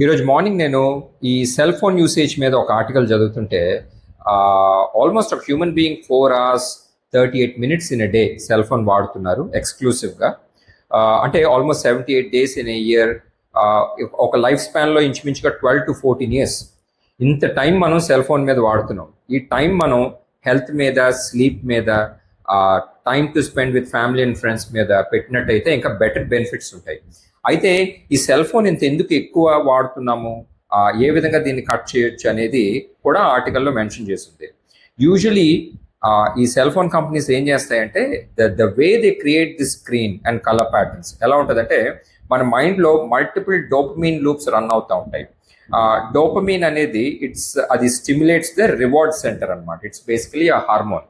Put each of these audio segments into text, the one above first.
ఈరోజు మార్నింగ్ నేను ఈ సెల్ ఫోన్ యూసేజ్ మీద ఒక ఆర్టికల్ చదువుతుంటే ఆల్మోస్ట్ ఒక human being 4 hours 38 minutes in a day cell phone వాడుతున్నారు ఎక్స్క్లూసివ్గా. అంటే almost 78 days in a year. ఒక లైఫ్ స్పాన్లో ఇంచుమించుగా 12 to 14 years ఇంత టైం మనం సెల్ ఫోన్ మీద వాడుతున్నాం. ఈ టైం మనం హెల్త్ మీద, స్లీప్ మీద, time to spend with family and friends మీద పెట్టినట్టయితే ఇంకా బెటర్ బెనిఫిట్స్ ఉంటాయి. అయితే ఈ సెల్ ఫోన్ ఇంత ఎందుకు ఎక్కువ వాడుతున్నాము, ఏ విధంగా దీన్ని కట్ చేయొచ్చు అనేది కూడా ఆర్టికల్లో మెన్షన్ చేసింది. యూజువలీ ఈ సెల్ ఫోన్ కంపెనీస్ ఏం చేస్తాయంటే the way they create the screen and colour patterns ఎలా ఉంటుందంటే, మన మైండ్లో మల్టిపుల్ డోపమీన్ లూప్స్ రన్ అవుతూ ఉంటాయి. డోపమీన్ అనేది అది స్టిమ్యులేట్స్ ద రివార్డ్ సెంటర్ అనమాట. ఇట్స్ బేసికలీ ఆ హార్మోన్.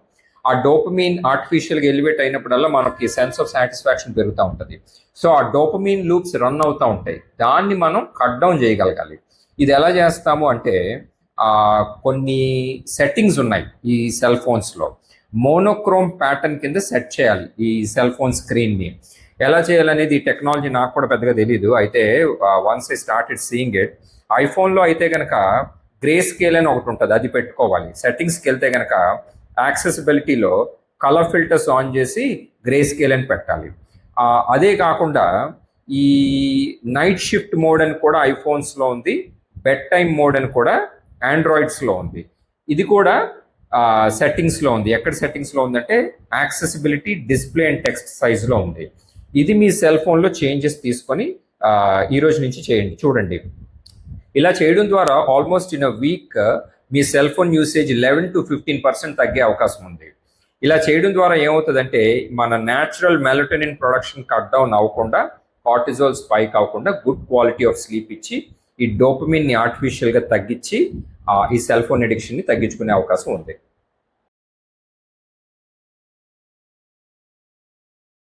ఆ డోపమీన్ ఆర్టిఫిషియల్గా ఎలివేట్ అయినప్పుడల్లా మనకి సెన్స్ ఆఫ్ సాటిస్ఫాక్షన్ పెరుగుతూ ఉంటుంది. సో ఆ డోపమీన్ లూప్స్ రన్ అవుతూ ఉంటాయి. దాన్ని మనం కట్ డౌన్ చేయగలగాలి. ఇది ఎలా చేస్తాము అంటే, కొన్ని సెట్టింగ్స్ ఉన్నాయి ఈ సెల్ ఫోన్స్లో. మోనోక్రోమ్ ప్యాటర్న్ కింద సెట్ చేయాలి ఈ సెల్ ఫోన్ స్క్రీన్ని. ఎలా చేయాలనేది ఈ టెక్నాలజీ నాకు కూడా పెద్దగా తెలియదు. అయితే once I started seeing it, ఐఫోన్లో అయితే కనుక గ్రే స్కేల్ అని ఒకటి ఉంటుంది, అది పెట్టుకోవాలి. సెట్టింగ్స్కి వెళ్తే కనుక యాక్సెసిబిలిటీలో కలర్ ఫిల్టర్స్ ఆన్ చేసి గ్రే స్కేల్ అని పెట్టాలి. అదే కాకుండా ఈ నైట్ షిఫ్ట్ మోడ్ అని కూడా ఐఫోన్స్లో ఉంది, బెడ్ టైమ్ మోడ్ అని కూడా ఆండ్రాయిడ్స్లో ఉంది. ఇది కూడా సెట్టింగ్స్లో ఉంది. ఎక్కడ సెట్టింగ్స్లో ఉందంటే యాక్సెసిబిలిటీ, డిస్ప్లే అండ్ టెక్స్ట్ సైజ్లో ఉంది. ఇది మీ సెల్ ఫోన్లో చేంజెస్ తీసుకొని ఈ రోజు నుంచి చేయండి. చూడండి, ఇలా చేయడం ద్వారా almost in a week me cell phone usage 11 to 15% తగ్గే అవకాశం ఉంది. ఇలా చేయడం ద్వారా ఏమవుతుందంటే, మన natural melatonin production cut down అవ్వకుండా, కార్టిజోల్ స్పైక్ అవ్వకుండా గుడ్ క్వాలిటీ ఆఫ్ స్లీప్ ఇచ్చి, ఈ డోపమిన్ని ఆర్టిఫిషియల్గా తగ్గించి ఈ సెల్ ఫోన్ అడిక్షన్ని తగ్గించుకునే అవకాశం ఉంది.